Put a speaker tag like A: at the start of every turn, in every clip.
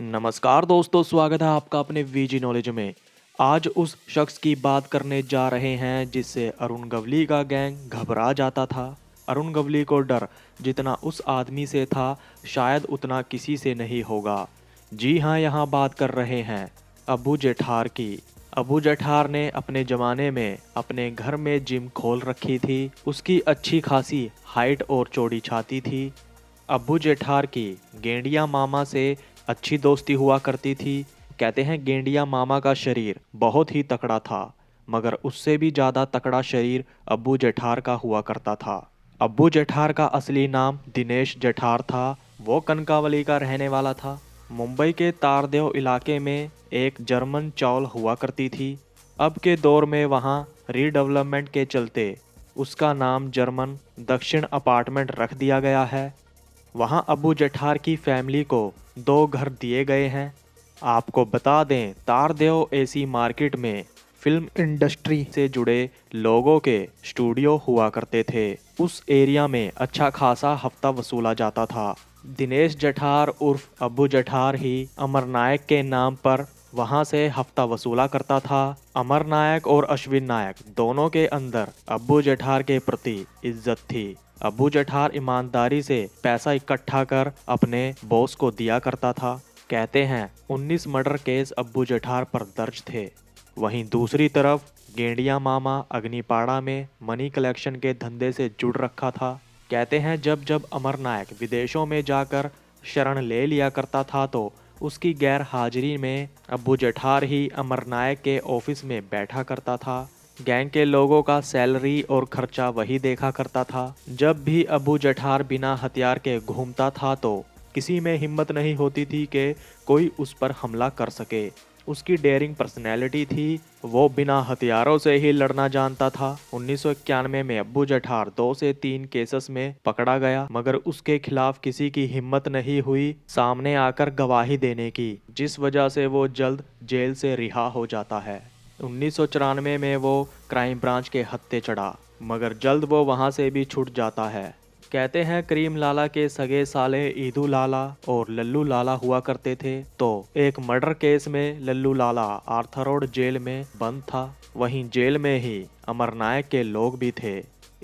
A: नमस्कार दोस्तों, स्वागत है आपका अपने वीजी नॉलेज में। आज उस शख्स की बात करने जा रहे हैं जिससे अरुण गवली का गैंग घबरा जाता था। अरुण गवली को डर जितना उस आदमी से था, शायद उतना किसी से नहीं होगा। जी हाँ, यहाँ बात कर रहे हैं अब्बू जेठार की। अब्बू जेठार ने अपने ज़माने में अपने घर में जिम खोल रखी थी। उसकी अच्छी खासी हाइट और चौड़ी छाती थी। अब्बू जेठार की गेंडिया मामा से अच्छी दोस्ती हुआ करती थी। कहते हैं गेंडिया मामा का शरीर बहुत ही तकड़ा था, मगर उससे भी ज़्यादा तकड़ा शरीर अब्बू जेठार का हुआ करता था। अब्बू जेठार का असली नाम दिनेश जेठार था। वो कनकावली का रहने वाला था। मुंबई के तारदेव इलाके में एक जर्मन चौल हुआ करती थी। अब के दौर में वहाँ रीडेवलपमेंट के चलते उसका नाम जर्मन दक्षिण अपार्टमेंट रख दिया गया है। वहाँ अब्बू जेठार की फैमिली को 2 घर दिए गए हैं। आपको बता दें, तारदेव एसी मार्केट में फिल्म इंडस्ट्री से जुड़े लोगों के स्टूडियो हुआ करते थे। उस एरिया में अच्छा खासा हफ्ता वसूला जाता था। दिनेश जेठार उर्फ अब्बू जेठार ही अमर नायक के नाम पर वहाँ से हफ्ता वसूला करता था। अमर नायक और अश्विन नायक दोनों के अंदर अब्बू जेठार के प्रति इज्जत थी। अब्बू जेठार ईमानदारी से पैसा इकट्ठा कर अपने बॉस को दिया करता था। कहते हैं 19 मर्डर केस अब्बू जेठार पर दर्ज थे। वहीं दूसरी तरफ गेंडिया मामा अग्निपाड़ा में मनी कलेक्शन के धंधे से जुड़ रखा था। कहते हैं जब जब अमर नायक विदेशों में जाकर शरण ले लिया करता था तो उसकी गैर हाजिरी में अब्बू जेठार ही अमर नायक के ऑफिस में बैठा करता था। गैंग के लोगों का सैलरी और खर्चा वही देखा करता था। जब भी अब्बू जेठार बिना हथियार के घूमता था तो किसी में हिम्मत नहीं होती थी कि कोई उस पर हमला कर सके। उसकी डेयरिंग पर्सनैलिटी थी। वो बिना हथियारों से ही लड़ना जानता था। 1991 में अब्बू जेठार 2 से 3 केसेस में पकड़ा गया, मगर उसके खिलाफ किसी की हिम्मत नहीं हुई सामने आकर गवाही देने की, जिस वजह से वो जल्द जेल से रिहा हो जाता है। 1994 में वो क्राइम ब्रांच के हत्थे चढ़ा, मगर जल्द वो वहाँ से भी छूट जाता है। कहते हैं करीम लाला के सगे साले ईदू लाला और लल्लू लाला हुआ करते थे। तो एक मर्डर केस में लल्लू लाला आर्थर रोड जेल में बंद था। वहीं जेल में ही अमर नायक के लोग भी थे।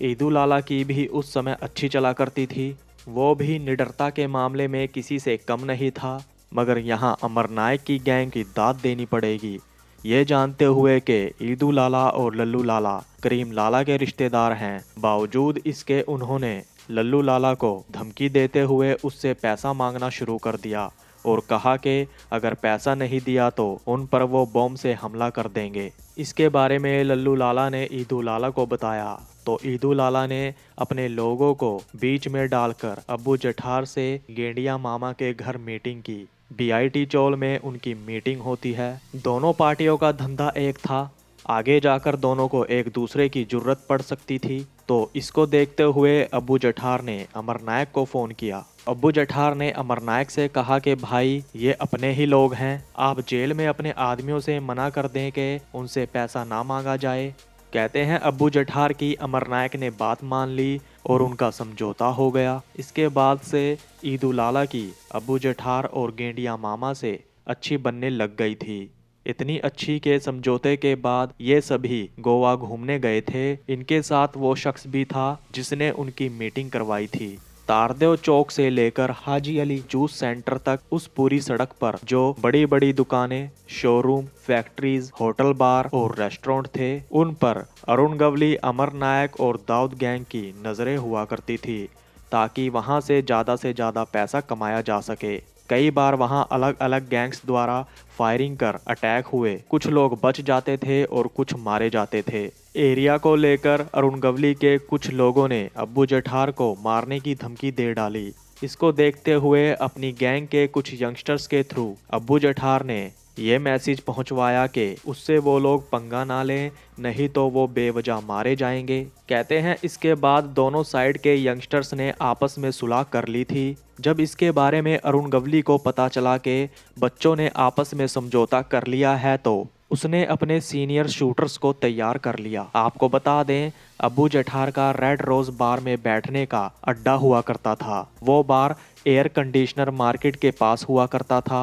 A: ईदू लाला की भी उस समय अच्छी चला करती थी। वो भी निडरता के मामले में किसी से कम नहीं था। मगर यहाँ अमर नायक की गैंग की दाद देनी पड़ेगी, ये जानते हुए कि ईदू लाला और लल्लू लाला करीम लाला के रिश्तेदार हैं। बावजूद इसके उन्होंने लल्लू लाला को धमकी देते हुए उससे पैसा मांगना शुरू कर दिया और कहा कि अगर पैसा नहीं दिया तो उन पर वो बम से हमला कर देंगे। इसके बारे में लल्लू लाला ने ईदू लाला को बताया तो ईदू लाला ने अपने लोगों को बीच में डालकर अब्बू जेठार से गेंडिया मामा के घर मीटिंग की। बीआईटी चौल में उनकी मीटिंग होती है। दोनों पार्टियों का धंधा एक था। आगे जाकर दोनों को एक दूसरे की जरूरत पड़ सकती थी। तो इसको देखते हुए अब्बू जेठार ने अमर नायक को फ़ोन किया। अब्बू जेठार ने अमर नायक से कहा कि भाई, ये अपने ही लोग हैं, आप जेल में अपने आदमियों से मना कर दें कि उनसे पैसा ना मांगा जाए। कहते हैं अब्बू जेठार की अमर नायक ने बात मान ली और उनका समझौता हो गया। इसके बाद से ईदू लाला की अब्बू जेठार और गेंडिया मामा से अच्छी बनने लग गई थी। इतनी अच्छी के समझौते के बाद ये सभी गोवा घूमने गए थे। इनके साथ वो शख्स भी था जिसने उनकी मीटिंग करवाई थी। तारदेव चौक से लेकर हाजी अली जूस सेंटर तक उस पूरी सड़क पर जो बड़ी बड़ी दुकानें, शोरूम, फैक्ट्रीज, होटल, बार और रेस्टोरेंट थे, उन पर अरुण गवली, अमर नायक और दाऊद गैंग की नज़रें हुआ करती थी, ताकि वहां से ज़्यादा पैसा कमाया जा सके। कई बार वहां अलग अलग गैंग्स द्वारा फायरिंग कर अटैक हुए। कुछ लोग बच जाते थे और कुछ मारे जाते थे। एरिया को लेकर अरुण गवली के कुछ लोगों ने अब्बू जेठार को मारने की धमकी दे डाली। इसको देखते हुए अपनी गैंग के कुछ यंगस्टर्स के थ्रू अब्बू जेठार ने ये मैसेज पहुंचवाया कि उससे वो लोग पंगा ना लें, नहीं तो वो बेवजह मारे जाएंगे। कहते हैं इसके बाद दोनों साइड के यंगस्टर्स ने आपस में सुलह कर ली थी। जब इसके बारे में अरुण गवली को पता चला कि बच्चों ने आपस में समझौता कर लिया है तो उसने अपने सीनियर शूटर्स को तैयार कर लिया। आपको बता दें, अब्बू जेठार का रेड रोज बार में बैठने का अड्डा हुआ करता था। वो बार एयर कंडीशनर मार्केट के पास हुआ करता था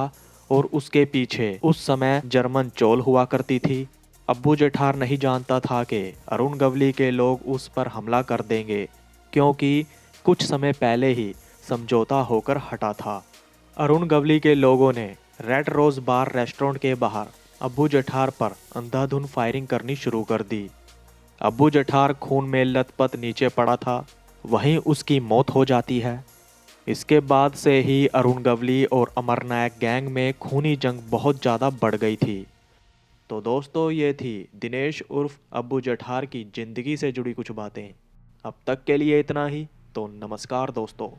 A: और उसके पीछे उस समय जर्मन चोल हुआ करती थी। अब्बू जेठार नहीं जानता था कि अरुण गवली के लोग उस पर हमला कर देंगे, क्योंकि कुछ समय पहले ही समझौता होकर हटा था। अरुण गवली के लोगों ने रेड रोज बार रेस्टोरेंट के बाहर अब्बू जेठार पर अंधाधुंध फायरिंग करनी शुरू कर दी। अब्बू जेठार खून में लथपथ नीचे पड़ा था, वहीं उसकी मौत हो जाती है। इसके बाद से ही अरुण गवली और अमर नायक गैंग में खूनी जंग बहुत ज़्यादा बढ़ गई थी। तो दोस्तों, ये थी दिनेश उर्फ अब्बू जेठार की ज़िंदगी से जुड़ी कुछ बातें। अब तक के लिए इतना ही। तो नमस्कार दोस्तों।